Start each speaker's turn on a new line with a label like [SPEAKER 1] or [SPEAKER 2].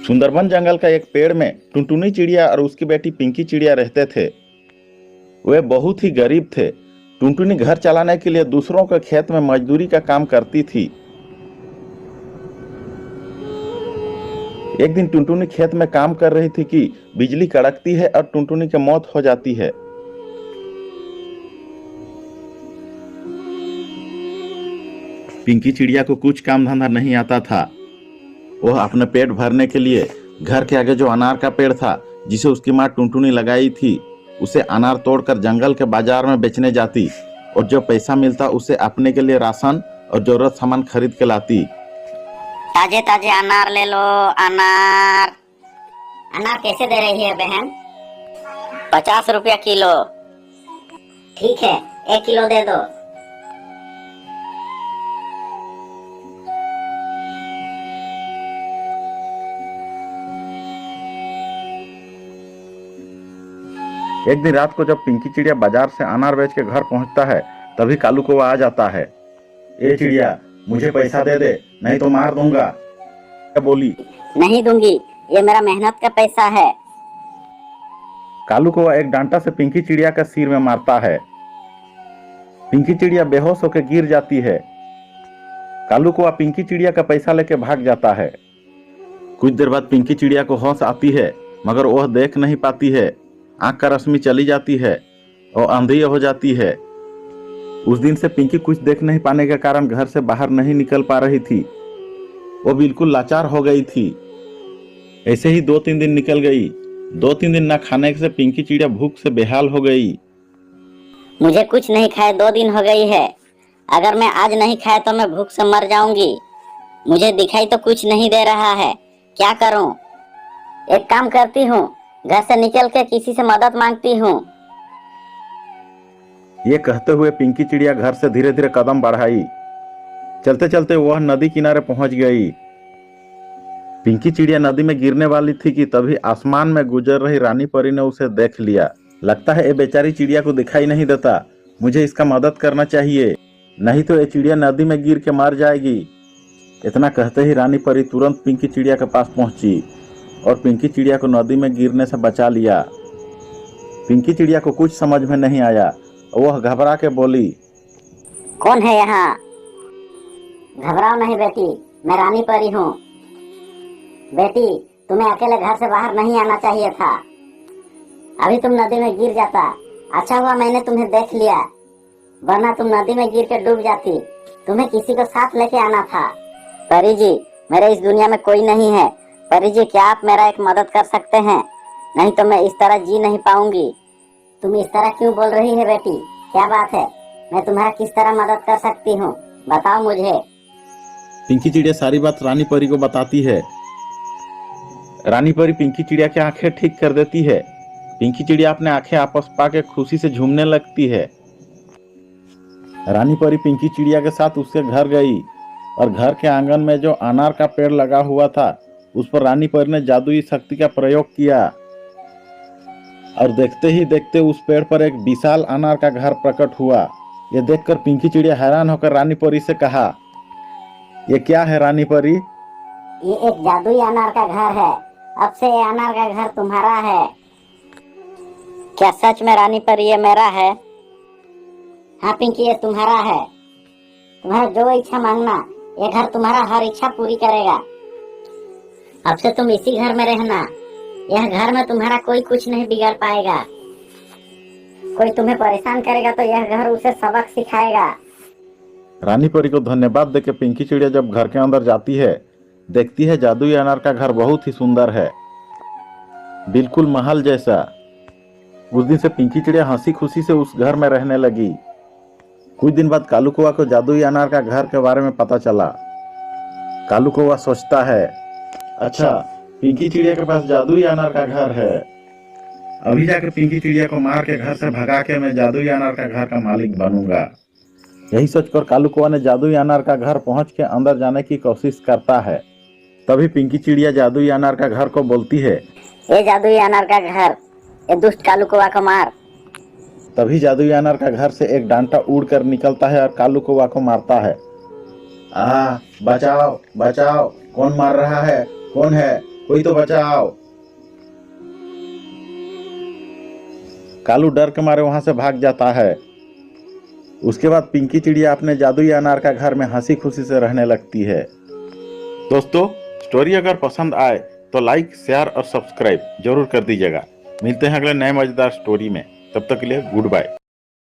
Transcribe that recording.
[SPEAKER 1] सुंदरबन जंगल का एक पेड़ में टुनटुनी चिड़िया और उसकी बेटी पिंकी चिड़िया रहते थे। वे बहुत ही गरीब थे। टुनटुनी घर चलाने के लिए दूसरों के खेत में मजदूरी का काम करती थी। एक दिन टुनटुनी खेत में काम कर रही थी कि बिजली कड़कती है और टुनटुनी की मौत हो जाती है। पिंकी चिड़िया को कुछ काम धंधा नहीं आता था। वह अपने पेट भरने के लिए घर के आगे जो अनार का पेड़ था, जिसे उसकी माँ टुनटुनी लगाई थी, उसे अनार तोड़कर जंगल के बाजार में बेचने जाती और जो पैसा मिलता उसे अपने के लिए राशन और जरूरत सामान खरीद के लाती।
[SPEAKER 2] ताजे ताजे अनार ले लो। अनार अनार कैसे दे रही है बहन? 50 रुपया किलो। ठीक है, 1 किलो दे दो।
[SPEAKER 1] एक दिन रात को जब पिंकी चिड़िया बाजार से अनार बेच के घर पहुंचता है, तभी कालू कौवा आ जाता है। ए चिड़िया, मुझे पैसा दे दे, नहीं तो मार दूंगा। बोली,
[SPEAKER 2] नहीं दूंगी, ये मेरा मेहनत का पैसा है।
[SPEAKER 1] कालू कौवा एक डांटा से पिंकी चिड़िया का सिर में मारता है। पिंकी चिड़िया बेहोश होकर गिर जाती है। कालू कौवा पिंकी चिड़िया का पैसा लेके भाग जाता है। कुछ देर बाद पिंकी चिड़िया को होश आती है, मगर वह देख नहीं पाती है। आंख का रश्मि चली जाती है और अंधी हो जाती है। उस दिन से पिंकी कुछ देख नहीं पाने के कारण घर से बाहर नहीं निकल पा रही थी। वो बिल्कुल लाचार हो गई थी। ऐसे ही 2-3 दिन निकल गई। 2-3 दिन न खाने से पिंकी चिड़िया भूख से बेहाल हो गई।
[SPEAKER 2] मुझे कुछ नहीं खाए 2 दिन हो गई है। अगर मैं आज नहीं खाए तो मैं भूख से मर जाऊंगी। मुझे दिखाई तो कुछ नहीं दे रहा है, क्या करूं? एक काम करती हूँ, घर से निकल के किसी से मदद मांगती हूँ।
[SPEAKER 1] ये कहते हुए पिंकी चिड़िया घर से धीरे धीरे कदम बढ़ाई। चलते चलते वह नदी किनारे पहुंच गई। पिंकी चिड़िया नदी में गिरने वाली थी कि तभी आसमान में गुजर रही रानी परी ने उसे देख लिया। लगता है ये बेचारी चिड़िया को दिखाई नहीं देता, मुझे इसका मदद करना चाहिए, नहीं तो ये चिड़िया नदी में गिर के मर जाएगी। इतना कहते ही रानी परी तुरंत पिंकी चिड़िया के पास पहुंची और पिंकी चिड़िया को नदी में गिरने से बचा लिया। पिंकी चिड़िया को कुछ समझ में नहीं आया। वह घबरा के बोली,
[SPEAKER 2] कौन है यहाँ? घबराओ नहीं बेटी, मैं रानी परी हूँ। बेटी, तुम्हें अकेले घर से बाहर नहीं आना चाहिए था। अभी तुम नदी में गिर जाता। अच्छा हुआ मैंने तुम्हें देख लिया, वरना तुम नदी में गिर के डूब जाती। तुम्हें किसी को साथ लेके आना था। परी जी, मेरे इस दुनिया में कोई नहीं है। परी जी, क्या आप मेरा एक मदद कर सकते हैं? नहीं तो मैं इस तरह जी नहीं पाऊंगी। तुम इस तरह क्यों बोल रही है बेटी? क्या बात है? मैं तुम्हारा किस तरह मदद कर सकती हूँ, बताओ मुझे।
[SPEAKER 1] पिंकी चिड़िया सारी बात रानी परी को बताती है। रानी परी पिंकी चिड़िया की आंखें ठीक कर देती है। पिंकी चिड़िया अपने आंखें आपस पाके खुशी से झूमने लगती है। रानी परी पिंकी चिड़िया के साथ उसके घर गई और घर के आंगन में जो अनार का पेड़ लगा हुआ था, उस पर रानी परी ने जादुई शक्ति का प्रयोग किया और देखते ही देखते उस पेड़ पर एक विशाल अनार का घर प्रकट हुआ। यह देखकर पिंकी चिड़िया हैरान होकर रानी परी से कहा, ये क्या है रानी परी?
[SPEAKER 2] ये एक जादुई अनार का घर है। अब से ये अनार का घर तुम्हारा है। क्या सच में रानी परी ये मेरा है? हाँ पिंकी, ये तुम्हारा है। तुम्हारा जो इच्छा मांगना, ये घर तुम्हारा हर इच्छा पूरी करेगा। अब से तुम इसी घर में रहना। यह घर में तुम्हारा कोई कुछ नहीं बिगाड़ पाएगा। कोई तुम्हें परेशान करेगा तो यह घर उसे सबक सिखाएगा।
[SPEAKER 1] रानी परी को धन्यवाद देकर पिंकी चिड़िया जब घर के अंदर जाती है, देखती है जादुई अनार का घर बहुत ही सुंदर है, बिल्कुल महल जैसा। उस दिन से पिंकी चिड़िया हंसी खुशी से उस घर में रहने लगी। कुछ दिन बाद कालू कौवा को जादुई अनार का घर के बारे में पता चला। कालू कौवा सोचता है, अच्छा, पिंकी चिड़िया के पास जादुई अनार का घर है। अभी जाकर पिंकी चिड़िया को मार के घर से भगा के मैं जादुई अनार का घर का मालिक बनूंगा। यही सोचकर कालू कौवा ने जादुई अनार का घर पहुंच के अंदर जाने की कोशिश करता है। तभी पिंकी चिड़िया जादुई अनार का घर को बोलती है,
[SPEAKER 2] ये जादुई अनार का घर, ये दुष्ट कालू कौवा को मार।
[SPEAKER 1] तभी जादुई अनार का घर से एक डांटा उड़कर निकलता है और कालू कौवा को मारता है। बचाओ बचाओ, कौन मार रहा है? कौन है? कोई तो बचाओ। कालू डर के मारे वहां से भाग जाता है। उसके बाद पिंकी चिड़िया अपने जादुई अनार का घर में हंसी खुशी से रहने लगती है। दोस्तों, स्टोरी अगर पसंद आए तो लाइक, शेयर और सब्सक्राइब जरूर कर दीजिएगा। मिलते हैं अगले नए मजेदार स्टोरी में। तब तक के लिए गुड बाय।